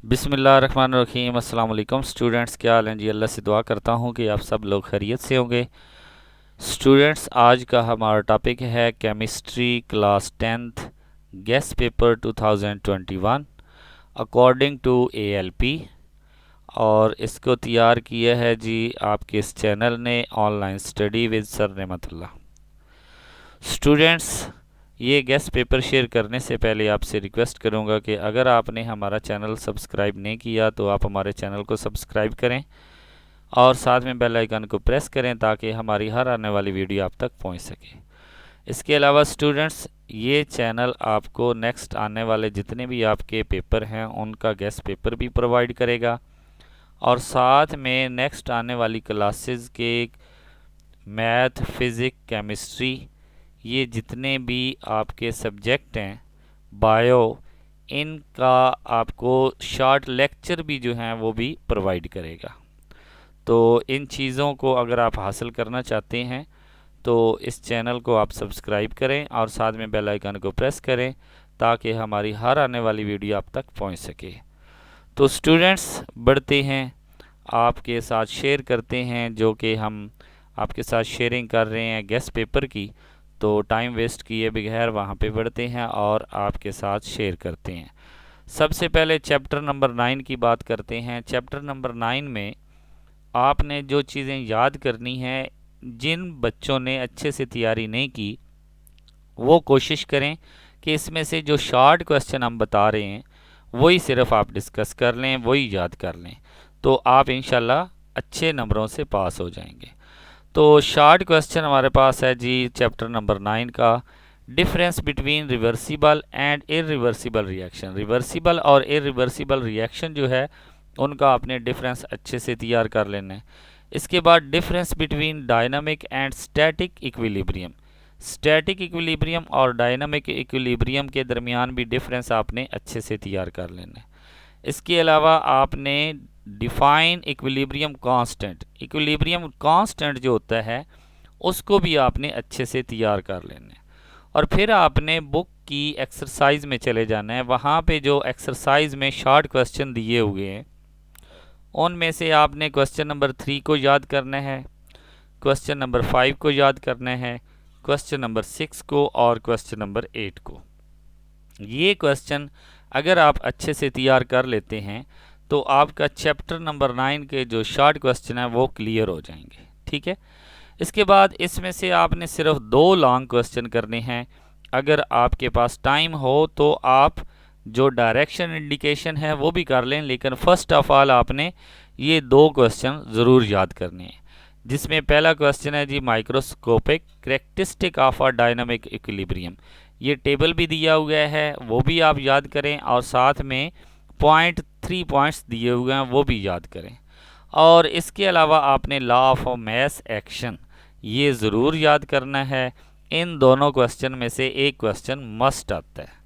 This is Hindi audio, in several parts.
बिस्मिल्लाहिर्रहमानिर्रहीम। अस्सलाम वालेकुम स्टूडेंट्स, क्या हाल हैं जी। अल्लाह से दुआ करता हूँ कि आप सब लोग खैरियत से होंगे। स्टूडेंट्स, आज का हमारा टॉपिक है chemistry class 10th guess paper 2021 according to ALP. और इसको तैयार किया है जी आपके इस चैनल ने, online study with sir Nematullah. Students, ये गेस्ट पेपर शेयर करने से पहले आपसे रिक्वेस्ट करूंगा कि अगर आपने हमारा चैनल सब्सक्राइब नहीं किया तो आप हमारे चैनल को सब्सक्राइब करें और साथ में बेल आइकन को प्रेस करें ताकि हमारी हर आने वाली वीडियो आप तक पहुंच सके। इसके अलावा स्टूडेंट्स, ये चैनल आपको नेक्स्ट आने वाले जितने भी आपके पेपर हैं उनका गेस्ट पेपर भी प्रोवाइड करेगा और साथ में नेक्स्ट आने वाली क्लासेस के मैथ, फिज़िक्स, केमिस्ट्री, ये जितने भी आपके सब्जेक्ट हैं, बायो, इनका आपको शॉर्ट लेक्चर भी जो हैं वो भी प्रोवाइड करेगा। तो इन चीज़ों को अगर आप हासिल करना चाहते हैं तो इस चैनल को आप सब्सक्राइब करें और साथ में बेल आइकन को प्रेस करें ताकि हमारी हर आने वाली वीडियो आप तक पहुंच सके। तो स्टूडेंट्स, बढ़ते हैं, आपके साथ शेयर करते हैं जो कि हम आपके साथ शेयरिंग कर रहे हैं गेस्ट पेपर की। तो टाइम वेस्ट किए बगैर वहाँ पे बढ़ते हैं और आपके साथ शेयर करते हैं। सबसे पहले चैप्टर नंबर 9 की बात करते हैं। चैप्टर नंबर 9 में आपने जो चीज़ें याद करनी हैं, जिन बच्चों ने अच्छे से तैयारी नहीं की वो कोशिश करें कि इसमें से जो शॉर्ट क्वेश्चन हम बता रहे हैं वही सिर्फ आप डिस्कस कर लें, वही याद कर लें, तो आप इंशाल्लाह अच्छे नंबरों से पास हो जाएंगे। तो शॉर्ट क्वेश्चन हमारे पास है जी चैप्टर नंबर 9 का, difference between reversible and irreversible reaction. Reversible और इरिवर्सिबल रिएक्शन जो है उनका आपने डिफरेंस अच्छे से तैयार कर लेना है। इसके बाद difference between dynamic and static equilibrium. Static equilibrium और डायनामिक इक्विलिब्रियम के दरमियान भी डिफरेंस आपने अच्छे से तैयार कर लेना है। इसके अलावा आपने define equilibrium constant, equilibrium constant जो होता है उसको भी आपने अच्छे से तैयार कर लेना है। और फिर आपने बुक की एक्सरसाइज में चले जाना है। वहाँ पे जो एक्सरसाइज में शॉर्ट क्वेश्चन दिए हुए हैं उनमें से आपने क्वेश्चन नंबर 3 को याद करना है, क्वेश्चन नंबर 5 को याद करना है, क्वेश्चन नंबर 6 को और क्वेश्चन नंबर 8 को। ये क्वेश्चन अगर आप अच्छे से तैयार कर लेते हैं तो आपका चैप्टर नंबर 9 के जो शॉर्ट क्वेश्चन है वो क्लियर हो जाएंगे। ठीक है। इसके बाद इसमें से आपने सिर्फ 2 लॉन्ग क्वेश्चन करने हैं। अगर आपके पास टाइम हो तो आप जो डायरेक्शन इंडिकेशन है वो भी कर लें, लेकिन फर्स्ट ऑफ ऑल आपने ये 2 क्वेश्चन ज़रूर याद करने हैं, जिसमें पहला क्वेश्चन है जी microscopic characteristic of a dynamic equilibrium. ये टेबल भी दिया हुआ है, वो भी आप याद करें और साथ में 3 पॉइंट्स दिए हुए हैं वो भी याद करें। और इसके अलावा आपने लॉ ऑफ मास एक्शन ये ज़रूर याद करना है। इन दोनों क्वेश्चन में से एक क्वेश्चन मस्ट आता है।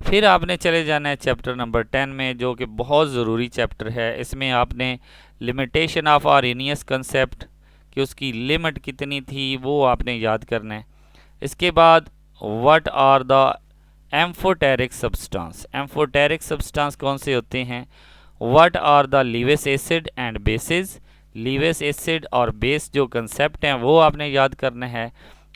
फिर आपने चले जाना है चैप्टर नंबर 10 में, जो कि बहुत ज़रूरी चैप्टर है। इसमें आपने लिमिटेशन ऑफ आर्हेनियस कंसेप्ट कि उसकी लिमिट कितनी थी वो आपने याद करना है। इसके बाद what are the amphoteric substance, amphoteric substance कौन से होते हैं, what are the Lewis acid and bases, Lewis acid और बेस जो कंसेप्ट हैं वो आपने याद करना है।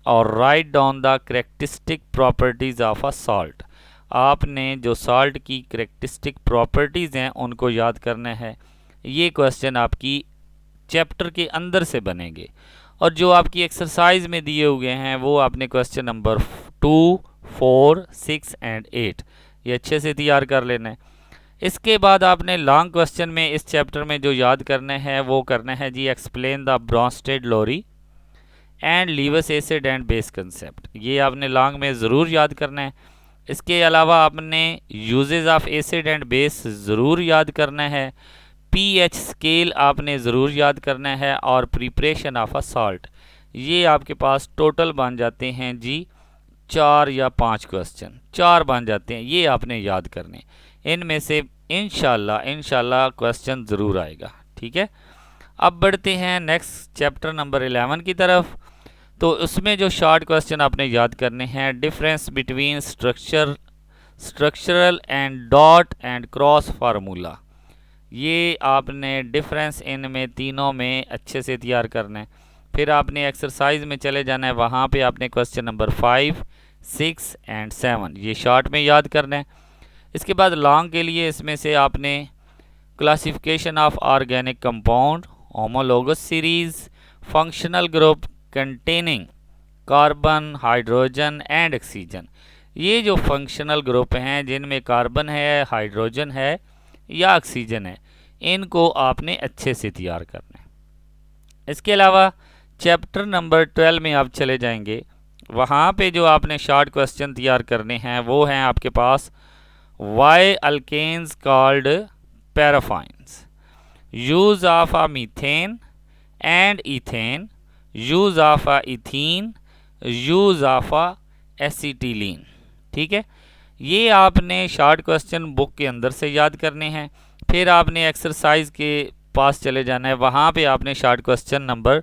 और write down the characteristic properties of a salt, आपने जो सॉल्ट की कैरेक्टरिस्टिक प्रॉपर्टीज़ हैं उनको याद करना है। ये क्वेश्चन आपकी चैप्टर के अंदर से बनेंगे। और जो आपकी एक्सरसाइज में दिए हुए हैं वो आपने क्वेश्चन नंबर 2, 4, 6 एंड 8 ये अच्छे से तैयार कर लेना है। इसके बाद आपने लॉन्ग क्वेश्चन में इस चैप्टर में जो याद करना है वो करना है जी explain the Bronsted Lowry and Lewis acid and base concept. ये आपने लॉन्ग में ज़रूर याद करना है। इसके अलावा आपने uses of acid and base ज़रूर याद करना है। पीएच स्केल आपने ज़रूर याद करना है और प्रिपरेशन ऑफ अ सॉल्ट। ये आपके पास टोटल बन जाते हैं जी 4 या 5 क्वेश्चन, 4 बन जाते हैं, ये आपने याद करने। इनमें से इंशाल्लाह क्वेश्चन ज़रूर आएगा। ठीक है। अब बढ़ते हैं नेक्स्ट चैप्टर नंबर 11 की तरफ। तो उसमें जो शॉर्ट क्वेश्चन आपने याद करने हैं, difference between structural and dot and cross formula. ये आपने डिफरेंस इनमें तीनों में अच्छे से तैयार करना है। फिर आपने एक्सरसाइज में चले जाना है, वहाँ पे आपने क्वेश्चन नंबर 5, 6 एंड 7 ये शॉर्ट में याद करना है। इसके बाद लॉन्ग के लिए इसमें से आपने classification of organic compound, homologous series, functional group containing carbon, hydrogen and oxygen, ये जो फंक्शनल ग्रुप हैं जिनमें कार्बन है, हाइड्रोजन है या ऑक्सीजन है, इनको आपने अच्छे से तैयार करना है। इसके अलावा चैप्टर नंबर 12 में आप चले जाएंगे, वहाँ पे जो आपने शॉर्ट क्वेश्चन तैयार करने हैं वो हैं आपके पास why alkanes called paraffins, use of a methane and ethane, use of a ethene, use of a acetylene. ठीक है, ये आपने शॉर्ट क्वेश्चन बुक के अंदर से याद करने हैं। फिर आपने एक्सरसाइज के पास चले जाना है, वहाँ पे आपने शॉर्ट क्वेश्चन नंबर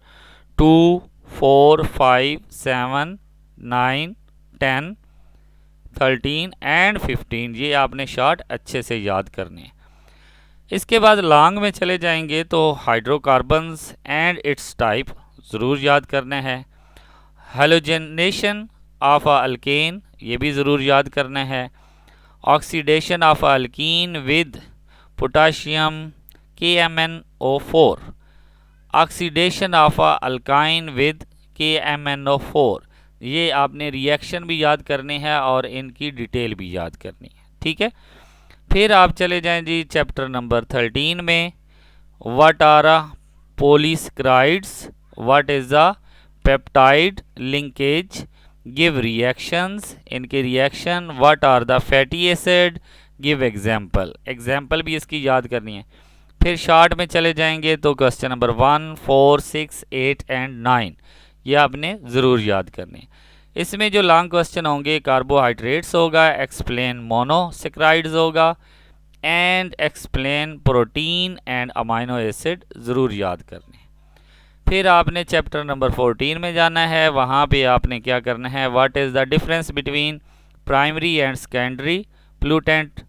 2, 4, 5, 7, 9, 10, 13 एंड 15 ये आपने शॉर्ट अच्छे से याद करने हैं। इसके बाद लॉन्ग में चले जाएंगे तो हाइड्रोकार्बन्स एंड इट्स टाइप ज़रूर याद करना है। हेलोजेनेशन ऑफ अ अल्केन ये भी ज़रूर याद करना है। Oxidation of a alkyne with potassium KMnO4, oxidation of a alkyne with KMnO4, ये आपने रिएक्शन भी याद करने हैं और इनकी डिटेल भी याद करनी है। ठीक है, फिर आप चले जाएं जी चैप्टर नंबर 13 में, what are a polysaccharides, what is a peptide linkage, give reactions, इनके reaction, what are the fatty acid, give example, example भी इसकी याद करनी है। फिर शॉर्ट में चले जाएंगे तो क्वेश्चन नंबर 1, 4, 6, 8 एंड 9 ये आपने ज़रूर याद करने हैं। इसमें जो लॉन्ग क्वेश्चन होंगे कार्बोहाइड्रेट्स होगा, एक्सप्लेन मोनोसेकेराइड्स होगा and explain protein and amino acid ज़रूर याद करने हैं। फिर आपने चैप्टर नंबर 14 में जाना है, वहाँ पे आपने क्या करना है, what is the difference between primary and secondary प्लूटेंट,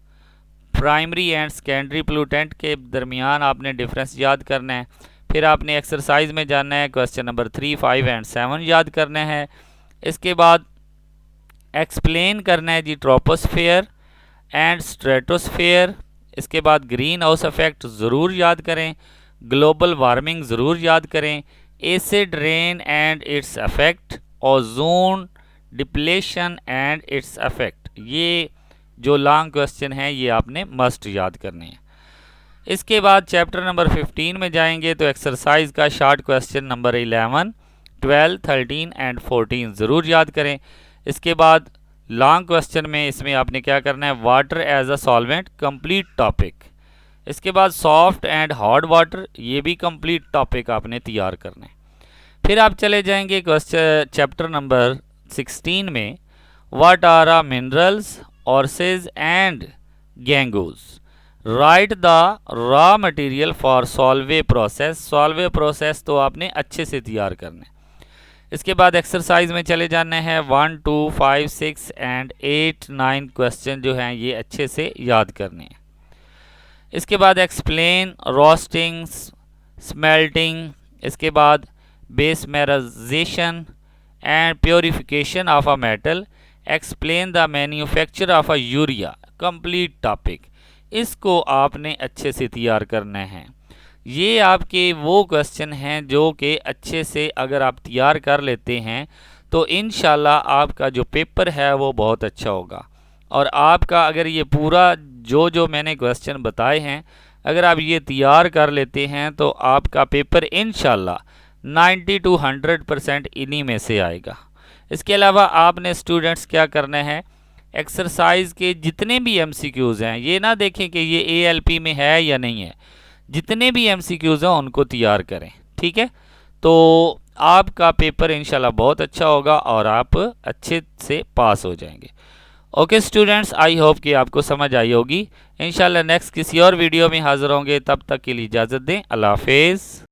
primary and secondary प्लूटेंट के दरमियान आपने डिफरेंस याद करना है। फिर आपने एक्सरसाइज में जाना है, क्वेश्चन नंबर 3, 5 एंड 7 याद करना है। इसके बाद एक्सप्लेन करना है जी ट्रोपोस्फेयर एंड स्ट्रेटोस्फेयर। इसके बाद ग्रीन हाउस इफेक्ट ज़रूर याद करें, ग्लोबल वार्मिंग ज़रूर याद करें, acid rain and its effect, ozone depletion and its effect, ये जो लॉन्ग क्वेश्चन है ये आपने मस्ट याद करने हैं। इसके बाद चैप्टर नंबर 15 में जाएंगे तो एक्सरसाइज का शॉर्ट क्वेश्चन नंबर 11, 12, 13 एंड 14 ज़रूर याद करें। इसके बाद लॉन्ग क्वेश्चन में इसमें आपने क्या करना है, water as a solvent complete topic. इसके बाद सॉफ्ट एंड हार्ड वाटर ये भी कंप्लीट टॉपिक आपने तैयार करना है। फिर आप चले जाएंगे क्वेश्चन चैप्टर नंबर 16 में, what are a minerals, ores and gangues, write the raw material for Solvay process, Solvay process तो आपने अच्छे से तैयार करना है। इसके बाद एक्सरसाइज में चले जाना है, 1, 2, 5, 6 एंड 8, 9 क्वेश्चन जो हैं ये अच्छे से याद करने हैं। इसके बाद एक्सप्लेन रोस्टिंग, स्मेल्टिंग, इसके बाद bessemerisation and purification of a metal, explain the manufacture of a urea, complete topic, इसको आपने अच्छे से तैयार करना है। ये आपके वो क्वेश्चन हैं जो कि अच्छे से अगर आप तैयार कर लेते हैं तो इंशाल्लाह आपका जो पेपर है वो बहुत अच्छा होगा। और आपका अगर ये पूरा जो मैंने क्वेश्चन बताए हैं अगर आप ये तैयार कर लेते हैं तो आपका पेपर इंशाल्लाह 90 to 100% इन्हीं में से आएगा। इसके अलावा आपने स्टूडेंट्स क्या करना है, एक्सरसाइज के जितने भी एमसीक्यूज़ हैं ये ना देखें कि ये एएलपी में है या नहीं है, जितने भी एमसीक्यूज़ हैं उनको तैयार करें। ठीक है, तो आपका पेपर इंशाल्लाह बहुत अच्छा होगा और आप अच्छे से पास हो जाएंगे। ओके स्टूडेंट्स, आई होप कि आपको समझ आई होगी। इंशाल्लाह नेक्स्ट किसी और वीडियो में हाज़िर होंगे, तब तक के लिए इजाज़त दें। अल्लाह हाफिज़।